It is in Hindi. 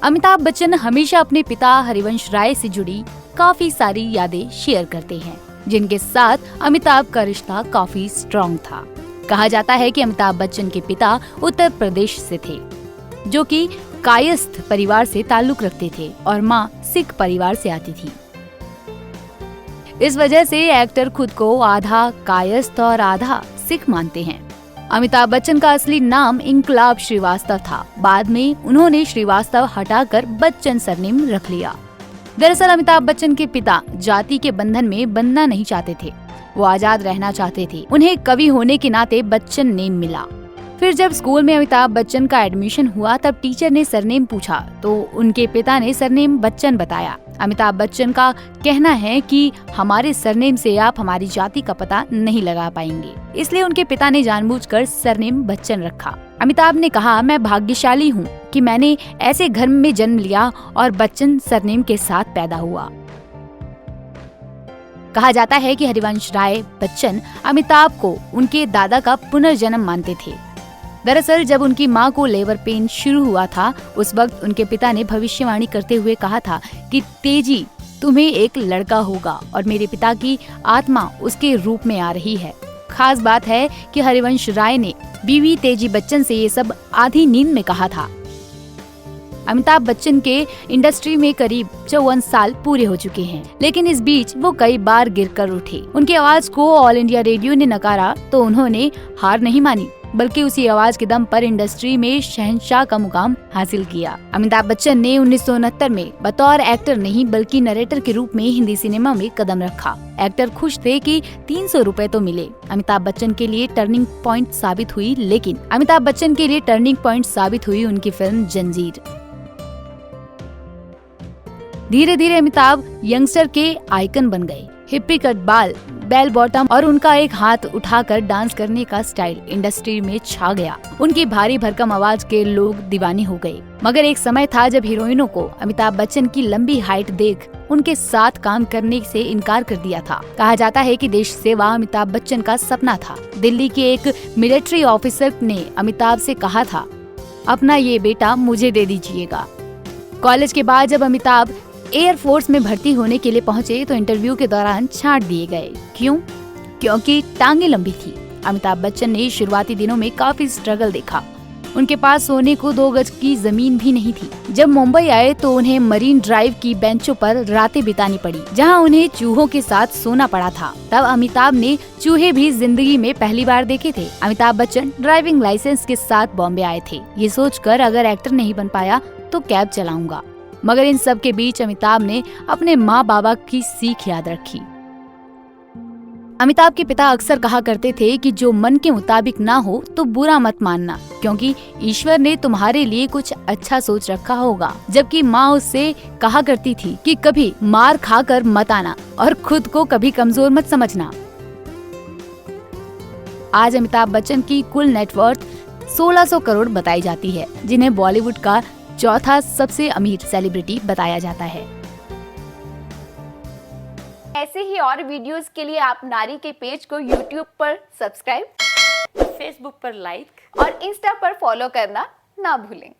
अमिताभ बच्चन हमेशा अपने पिता हरिवंश राय से जुड़ी काफी सारी यादें शेयर करते हैं, जिनके साथ अमिताभ का रिश्ता काफी स्ट्रॉन्ग था। कहा जाता है कि अमिताभ बच्चन के पिता उत्तर प्रदेश से थे, जो कि कायस्थ परिवार से ताल्लुक रखते थे और माँ सिख परिवार से आती थी। इस वजह से एक्टर खुद को आधा कायस्थ और आधा सिख मानते हैं। अमिताभ बच्चन का असली नाम इंकलाब श्रीवास्तव था। बाद में उन्होंने श्रीवास्तव हटाकर बच्चन सरनेम रख लिया। दरअसल अमिताभ बच्चन के पिता जाति के बंधन में बंधना नहीं चाहते थे, वो आजाद रहना चाहते थे। उन्हें कवि होने के नाते बच्चन नेम मिला। फिर जब स्कूल में अमिताभ बच्चन का एडमिशन हुआ तब टीचर ने सरनेम पूछा तो उनके पिता ने सरनेम बच्चन बताया। अमिताभ बच्चन का कहना है कि हमारे सरनेम से आप हमारी जाति का पता नहीं लगा पाएंगे, इसलिए उनके पिता ने जानबूझकर सरनेम बच्चन रखा। अमिताभ ने कहा, मैं भाग्यशाली हूँ कि मैंने ऐसे घर में जन्म लिया और बच्चन सरनेम के साथ पैदा हुआ। कहा जाता है कि हरिवंश राय बच्चन अमिताभ को उनके दादा का पुनर्जन्म मानते थे। दरअसल जब उनकी मां को लेबर पेन शुरू हुआ था, उस वक्त उनके पिता ने भविष्यवाणी करते हुए कहा था कि तेजी तुम्हें एक लड़का होगा और मेरे पिता की आत्मा उसके रूप में आ रही है। खास बात है कि हरिवंश राय ने बीवी तेजी बच्चन से ये सब आधी नींद में कहा था। अमिताभ बच्चन के इंडस्ट्री में करीब 54 साल पूरे हो चुके हैं, लेकिन इस बीच वो कई बार गिरकर उठे। उनकी आवाज को ऑल इंडिया रेडियो ने नकारा तो उन्होंने हार नहीं मानी, बल्कि उसी आवाज के दम पर इंडस्ट्री में शहंशाह का मुकाम हासिल किया। अमिताभ बच्चन ने 1969 में बतौर एक्टर नहीं बल्कि नरेटर के रूप में हिंदी सिनेमा में कदम रखा। एक्टर खुश थे कि 300 रुपए तो मिले। अमिताभ बच्चन के लिए टर्निंग पॉइंट साबित हुई, लेकिन अमिताभ बच्चन के लिए टर्निंग पॉइंट साबित हुई उनकी फिल्म जंजीर। धीरे धीरे अमिताभ यंगस्टर के आइकन बन गए। हिप्पी कट बाल, बेल बॉटम और उनका एक हाथ उठाकर डांस करने का स्टाइल इंडस्ट्री में छा गया। उनकी भारी भरकम आवाज के लोग दीवाने हो गए। मगर एक समय था जब हीरोइनों को अमिताभ बच्चन की लंबी हाइट देख उनके साथ काम करने से इनकार कर दिया था। कहा जाता है कि देश सेवा अमिताभ बच्चन का सपना था। दिल्ली के एक मिलिट्री ऑफिसर ने अमिताभ से कहा था, अपना ये बेटा मुझे दे दीजिएगा। कॉलेज के बाद जब अमिताभ एयरफोर्स में भर्ती होने के लिए पहुंचे तो इंटरव्यू के दौरान छांट दिए गए। क्यों? क्योंकि टांगे लंबी थी। अमिताभ बच्चन ने शुरुआती दिनों में काफी स्ट्रगल देखा। उनके पास सोने को 2 गज की जमीन भी नहीं थी। जब मुंबई आए तो उन्हें मरीन ड्राइव की बेंचों पर रातें बितानी पड़ी, जहां उन्हें चूहों के साथ सोना पड़ा था। तब अमिताभ ने चूहे भी जिंदगी में पहली बार देखे थे। अमिताभ बच्चन ड्राइविंग लाइसेंस के साथ बॉम्बे आए थे, ये सोचकर अगर एक्टर नहीं बन पाया तो कैब चलाऊंगा। मगर इन सब के बीच अमिताभ ने अपने माँ बाबा की सीख याद रखी। अमिताभ के पिता अक्सर कहा करते थे कि जो मन के मुताबिक ना हो तो बुरा मत मानना, क्योंकि ईश्वर ने तुम्हारे लिए कुछ अच्छा सोच रखा होगा। जबकि माँ उससे कहा करती थी कि कभी मार खाकर मत आना और खुद को कभी कमजोर मत समझना। आज अमिताभ बच्चन की कुल नेटवर्थ 1600 करोड़ बताई जाती है, जिन्हें बॉलीवुड का चौथा सबसे अमीर सेलिब्रिटी बताया जाता है। ऐसे ही और वीडियोस के लिए आप नारी के पेज को YouTube पर सब्सक्राइब, Facebook पर लाइक और Insta पर फॉलो करना ना भूलें।